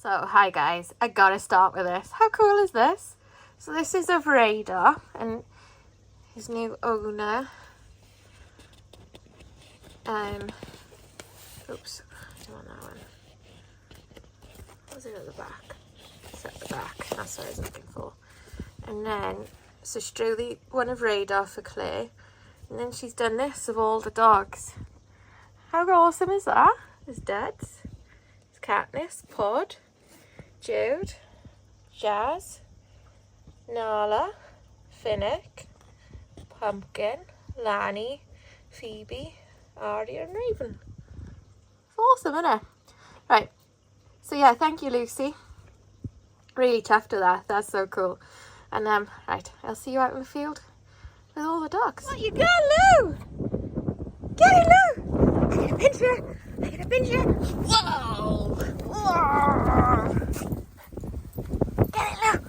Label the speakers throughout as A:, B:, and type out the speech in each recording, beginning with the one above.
A: So hi guys, I gotta start with this. How cool is this? So this is of Radar and his new owner. Oops, I don't want that one. What was it at the back? It's at the back, that's what I was looking for. And then, so she drew one of Radar for Claire. And then she's done this of all the dogs. How awesome is that? There's Dad's, there's Katniss, Pod, Jude, Jazz, Nala, Finnick, Pumpkin, Lani, Phoebe, Arya and Raven. It's awesome, isn't it? Right, so yeah, thank you Lucy. Really chuffed to that, that's so cool. And right, I'll see you out in the field with all the dogs. What you got, Lou? Get it, Lou! I'm gonna pinch you! I'm gonna pinch you! Whoa! Whoa! Get it, Lou!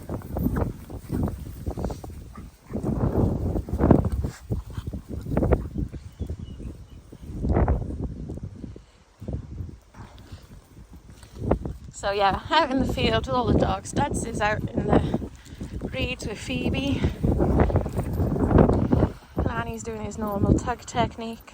A: So yeah, out in the field with all the dogs. Dad's is out in the reeds with Phoebe. Lanny's doing his normal tug technique.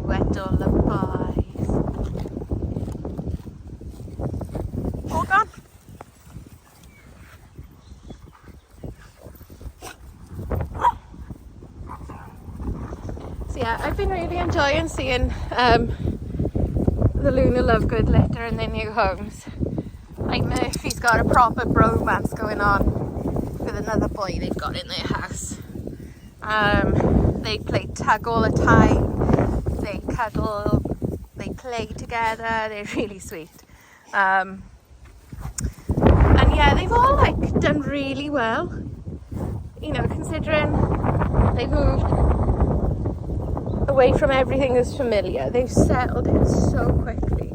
A: Wet all the pies. All gone. So yeah, I've been really enjoying seeing the Luna Lovegood litter in their new homes. Like Murphy's got a proper bromance going on with another boy they've got in their house. They play tag all the time, they cuddle, they play together, they're really sweet. And yeah, they've all like done really well, you know, considering they've moved away from everything that's familiar. They've settled in so quickly.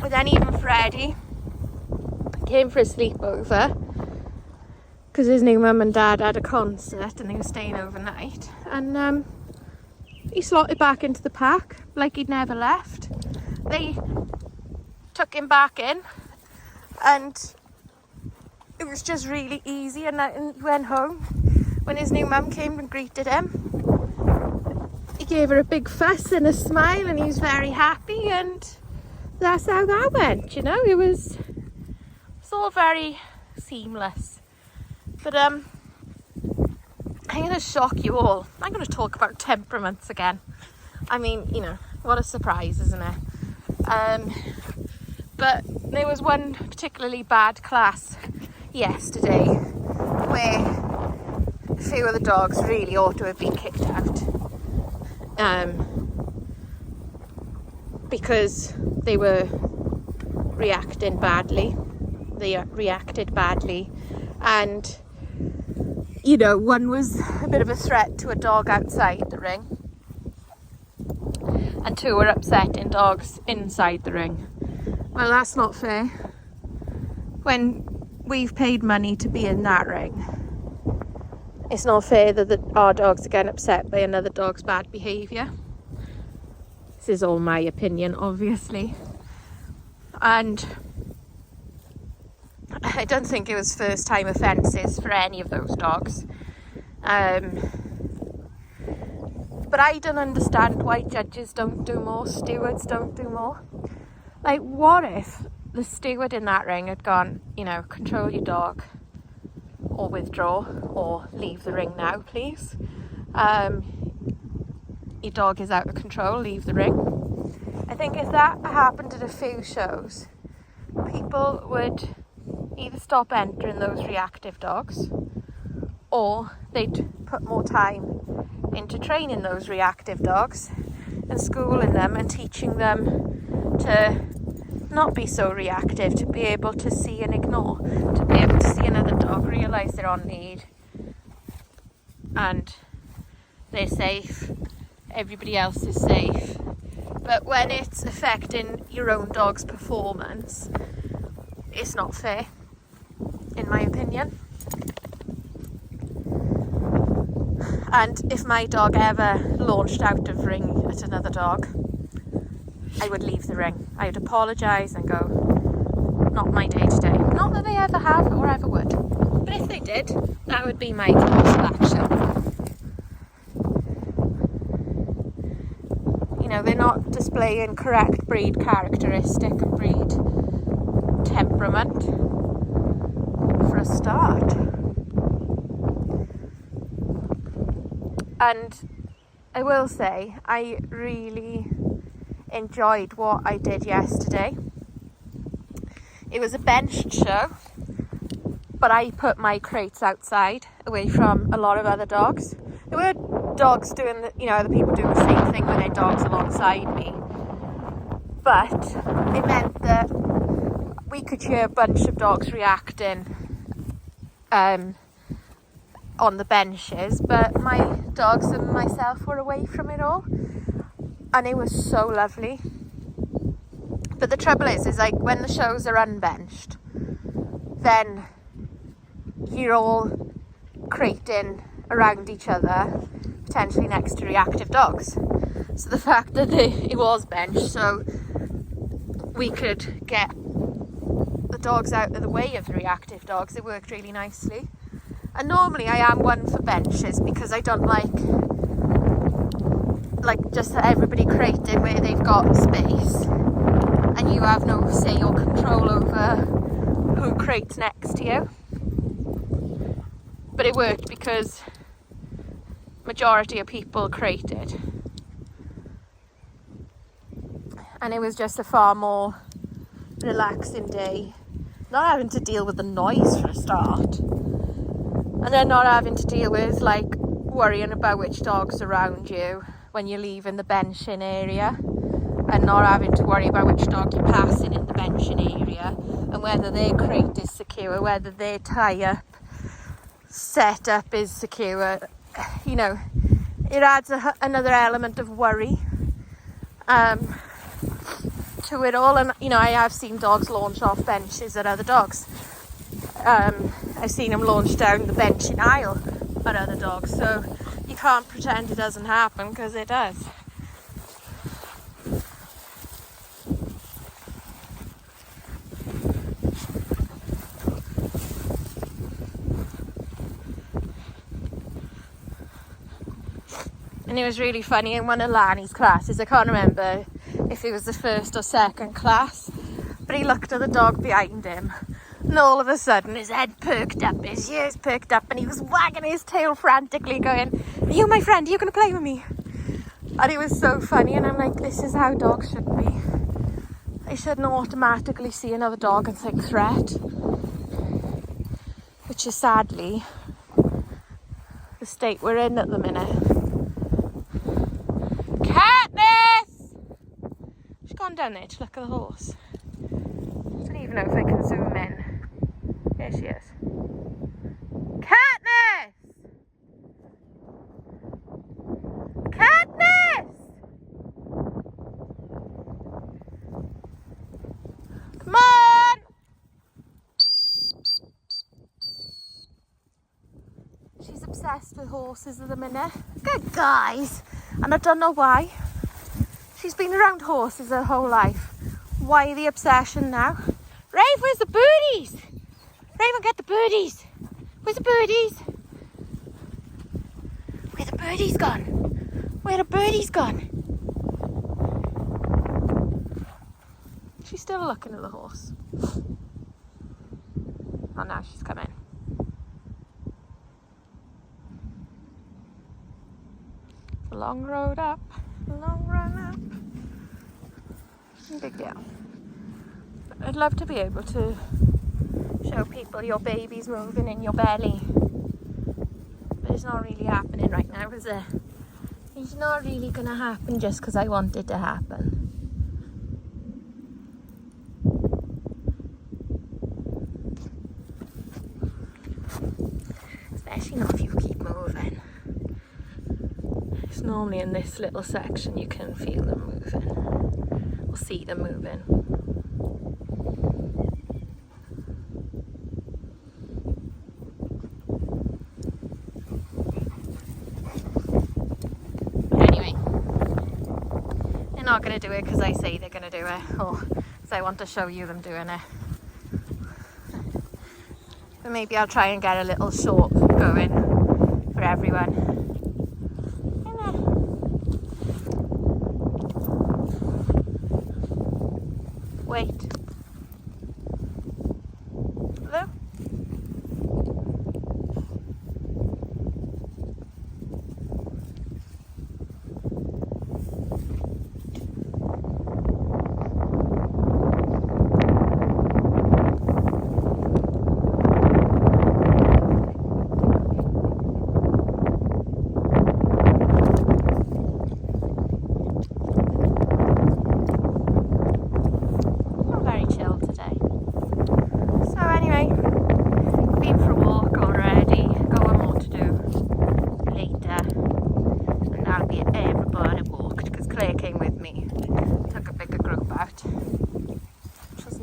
A: And then even Freddie came for a sleepover because his new mum and dad had a concert and they were staying overnight, and he slotted back into the pack like he'd never left. They took him back in and it was just really easy, and he went home. When his new mum came and greeted him, he gave her a big fuss and a smile and he was very happy, and that's how that went, you know. It's all very seamless. But I'm going to shock you all. I'm going to talk about temperaments again. I mean, you know, what a surprise, isn't it? But there was one particularly bad class yesterday where a few of the dogs really ought to have been kicked out. Because they were reacting badly. They reacted badly, and you know, one was a bit of a threat to a dog outside the ring, and two were upsetting dogs inside the ring. Well, that's not fair. When we've paid money to be in that ring, it's not fair that our dogs are getting upset by another dog's bad behaviour. This is all my opinion, obviously. And I don't think it was first time offences for any of those dogs. But I don't understand why judges don't do more, stewards don't do more. Like, what if the steward in that ring had gone, you know, control your dog, or withdraw, or leave the ring now, please. Your dog is out of control, leave the ring. I think if that happened at a few shows, people would either stop entering those reactive dogs, or they'd put more time into training those reactive dogs and schooling them and teaching them to not be so reactive, to be able to see and ignore, to be able to see another dog, realise they're on lead and they're safe, everybody else is safe, but when it's affecting your own dog's performance, it's not fair, in my opinion. And if my dog ever launched out of ring at another dog, I would leave the ring. I would apologise and go, not my day today. Not that they ever have or ever would, but if they did, that would be my course of action. You know, they're not displaying correct breed characteristic and breed temperament for a start. And I will say, I really enjoyed what I did yesterday. It was a benched show, but I put my crates outside, away from a lot of other dogs. There were dogs doing, other people doing the same thing with their dogs alongside me. But it meant that we could hear a bunch of dogs reacting on the benches, but my dogs and myself were away from it all, and it was so lovely. But the trouble is like when the shows are unbenched, then you're all crating around each other, potentially next to reactive dogs. So the fact that it was benched, so we could get the dogs out of the way of the reactive dogs, it worked really nicely. And normally I am one for benches because I don't like just everybody crating where they've got space and you have no say or control over who crates next to you. But it worked because majority of people crated. And it was just a far more relaxing day. Not having to deal with the noise for a start. And then not having to deal with worrying about which dog's around you when you're leaving the benching area, and not having to worry about which dog you're passing in the benching area, and whether their crate is secure, whether their tie-up setup is secure. It adds another element of worry to it all. And I have seen dogs launch off benches at other dogs. I've seen them launch down the benching aisle at other dogs, so you can't pretend it doesn't happen, because it does. And it was really funny in one of Lani's classes, I can't remember if it was the first or second class, but he looked at the dog behind him, and all of a sudden his head perked up, his ears perked up, and he was wagging his tail frantically going, "Are you my friend? Are you going to play with me?" And it was so funny, and I'm like, this is how dogs should be. They shouldn't automatically see another dog and think threat, which is sadly the state we're in at the minute. Katniss! She's gone down there to look at the horse. I don't even know if I can zoom in. There she is. Katniss! Katniss! Come on! She's obsessed with horses at the minute. Good guys. And I don't know why. She's been around horses her whole life. Why the obsession now? Rave, where's the birdies? Raven, get the birdies. Where's the birdies? Where the birdies gone? Where the birdies gone? She's still looking at the horse. Oh, now she's coming. It's a long road up. A long run up. No big deal. I'd love to be able to show people your baby's moving in your belly, but it's not really happening right now, is it? It's not really gonna happen just because I want it to happen. Especially not if you keep moving. So normally in this little section you can feel them moving, or see them moving. But anyway, they're not going to do it because I say they're going to do it, or because I want to show you them doing it. But maybe I'll try and get a little short going for everyone. Wait. Hello?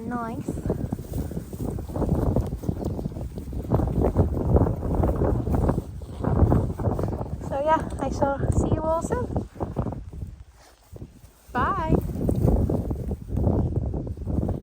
A: Nice. So yeah, I shall see you all soon.